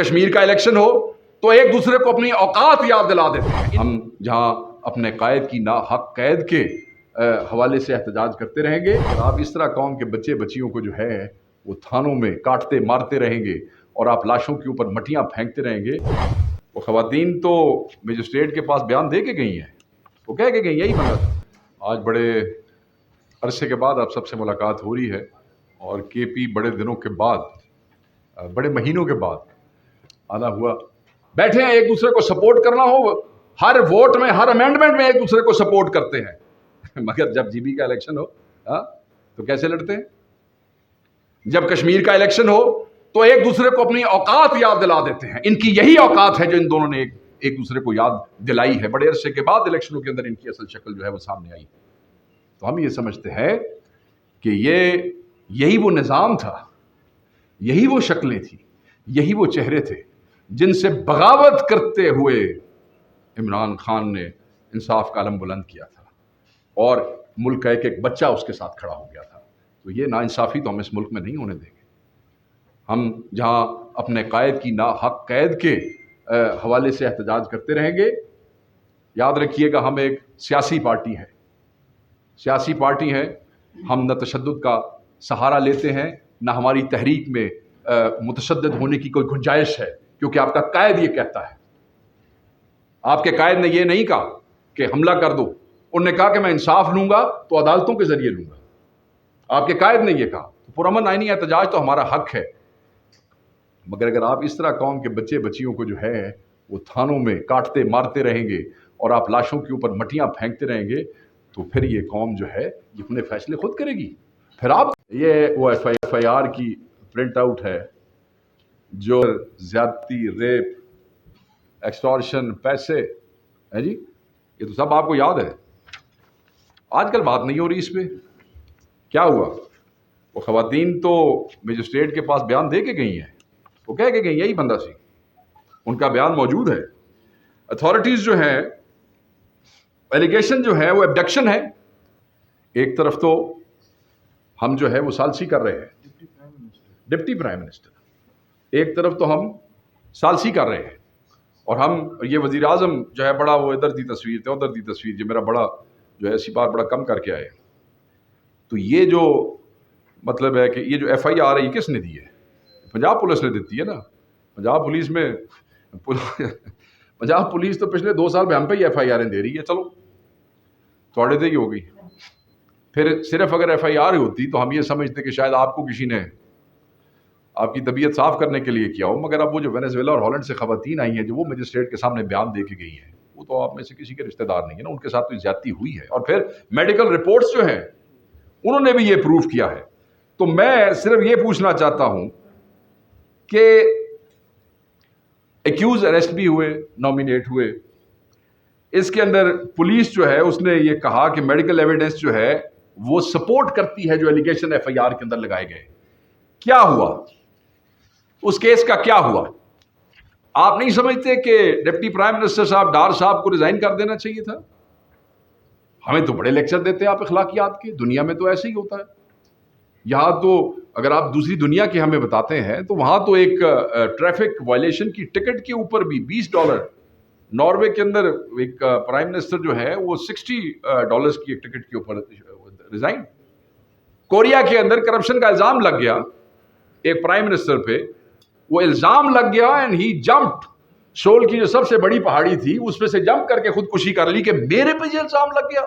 کشمیر کا الیکشن ہو تو ایک دوسرے کو اپنی اوقات یاد دلا دیتے ہیں. ہم جہاں اپنے قائد کی ناحق قید کے حوالے سے احتجاج کرتے رہیں گے، آپ اس طرح قوم کے بچے بچیوں کو جو ہے وہ تھانوں میں کاٹتے مارتے رہیں گے اور آپ لاشوں کے اوپر مٹیاں پھینکتے رہیں گے. وہ خواتین تو مجسٹریٹ کے پاس بیان دے کے گئی ہیں، وہ کہہ کے گئی یہی بنا. آج بڑے عرصے کے بعد آپ سب سے ملاقات ہو رہی ہے اور کے پی بڑے دنوں کے بعد، بڑے مہینوں کے بعد آنا ہوا. بیٹھے ہیں ایک دوسرے کو سپورٹ کرنا ہو، ہر ووٹ میں ہر امینڈمنٹ میں ایک دوسرے کو سپورٹ کرتے ہیں، مگر جب جی بی کا الیکشن ہو تو کیسے لڑتے ہیں؟ جب کشمیر کا الیکشن ہو تو ایک دوسرے کو اپنی اوقات یاد دلا دیتے ہیں. ان کی یہی اوقات ہے جو ان دونوں نے ایک دوسرے کو یاد دلائی ہے. بڑے عرصے کے بعد الیکشنوں کے اندر ان کی اصل شکل جو ہے وہ سامنے آئی. تو ہم یہ سمجھتے ہیں کہ یہی وہ نظام تھا، یہی وہ شکلیں تھیں، یہی وہ چہرے تھے جن سے بغاوت کرتے ہوئے عمران خان نے انصاف کا علم بلند کیا تھا اور ملک کا ایک ایک بچہ اس کے ساتھ کھڑا ہو گیا تھا. تو یہ ناانصافی تو ہم اس ملک میں نہیں ہونے دیں گے. ہم جہاں اپنے قائد کی ناحق قید کے حوالے سے احتجاج کرتے رہیں گے، یاد رکھیے گا ہم ایک سیاسی پارٹی ہے، سیاسی پارٹی ہے. ہم نہ تشدد کا سہارا لیتے ہیں، نہ ہماری تحریک میں متشدد ہونے کی کوئی گنجائش ہے، کیونکہ آپ کا قائد یہ کہتا ہے. آپ کے قائد نے یہ نہیں کہا کہ حملہ کر دو، انہوں نے کہا کہ میں انصاف لوں گا تو عدالتوں کے ذریعے لوں گا. آپ کے قائد نے یہ کہا. پرامن آئینی احتجاج تو ہمارا حق ہے، مگر اگر آپ اس طرح قوم کے بچے بچیوں کو جو ہے وہ تھانوں میں کاٹتے مارتے رہیں گے اور آپ لاشوں کے اوپر مٹیاں پھینکتے رہیں گے تو پھر یہ قوم جو ہے یہ اپنے فیصلے خود کرے گی. پھر آپ یہ وہ ایف آئی آر کی پرنٹ آؤٹ ہے جو زیادتی، ریپ، ایکسٹورشن، پیسے ہے جی، یہ تو سب آپ کو یاد ہے. آج کل بات نہیں ہو رہی اس پہ. کیا ہوا؟ وہ خواتین تو مجسٹریٹ کے پاس بیان دے کے گئی ہیں، وہ کہہ کے گئی یہی بندہ سی، ان کا بیان موجود ہے. اتھارٹیز جو ہیں، ایلیگیشن جو ہے وہ ایبڈکشن ہے. ایک طرف تو ہم جو ہے وہ ثالثی کر رہے ہیں، ڈپٹی پرائم منسٹر، ایک طرف تو ہم ثالثی کر رہے ہیں اور ہم یہ وزیر اعظم جو ہے بڑا وہ ادھر دی تصویر تھے ادھر دی تصویر جو میرا بڑا جو ہے اسی بار بڑا کم کر کے آئے. تو یہ جو مطلب ہے کہ یہ جو ایف آئی آر ہے یہ کس نے دی ہے؟ پنجاب پولیس نے دیتی ہے نا. پنجاب پولیس تو پچھلے 2 سال میں ہم پہ ہی ایف آئی آریں دے رہی ہے. چلو تھوڑے دے ہی ہو گئی. پھر صرف اگر ایف آئی آر ہوتی تو ہم یہ سمجھتے کہ شاید آپ کو کسی نے آپ کی طبیعت صاف کرنے کے لیے کیا ہو. مگر اب وہ جو وینیزویلا اور ہالینڈ سے خواتین آئی ہیں جو وہ مجسٹریٹ کے سامنے بیان دے کے گئی ہیں، وہ تو آپ میں سے کسی کے رشتہ دار نہیں ہے نا، ان کے ساتھ تو زیادتی ہوئی ہے. اور پھر میڈیکل رپورٹس جو ہیں انہوں نے بھی یہ پروف کیا ہے. تو میں صرف یہ پوچھنا چاہتا ہوں کہ ایکیوز اریسٹ بھی ہوئے، نامینیٹ ہوئے، اس کے اندر پولیس جو ہے اس نے یہ کہا کہ میڈیکل ایویڈنس جو ہے وہ سپورٹ کرتی ہے جو ایلیگیشن ایف آئی آر کے اندر لگائے گئے. کیا ہوا اس کیس کا؟ کیا ہوا؟ آپ نہیں سمجھتے کہ ڈپٹی پرائم منسٹر صاحب ڈار صاحب کو ریزائن کر دینا چاہیے تھا؟ ہمیں تو بڑے لیکچر دیتے ہیں آپ اخلاقیات کے، دنیا میں تو ایسے ہی ہوتا ہے. یہاں تو اگر آپ دوسری دنیا کی ہمیں بتاتے ہیں تو وہاں تو ایک ٹریفک وائلیشن کی ٹکٹ کے اوپر بھی $20. ناروے کے اندر ایک پرائم منسٹر جو ہے وہ $60 کی ایک ٹکٹ کے اوپر ریزائن. کوریا کے اندر کرپشن کا الزام لگ گیا ایک پرائم منسٹر پہ، وہ الزام لگ گیا اینڈ ہی جمپڈ. سول کی جو سب سے بڑی پہاڑی تھی اس پہ سے جمپ کر کے خودکشی کر لی کہ میرے پہ یہ الزام لگ گیا.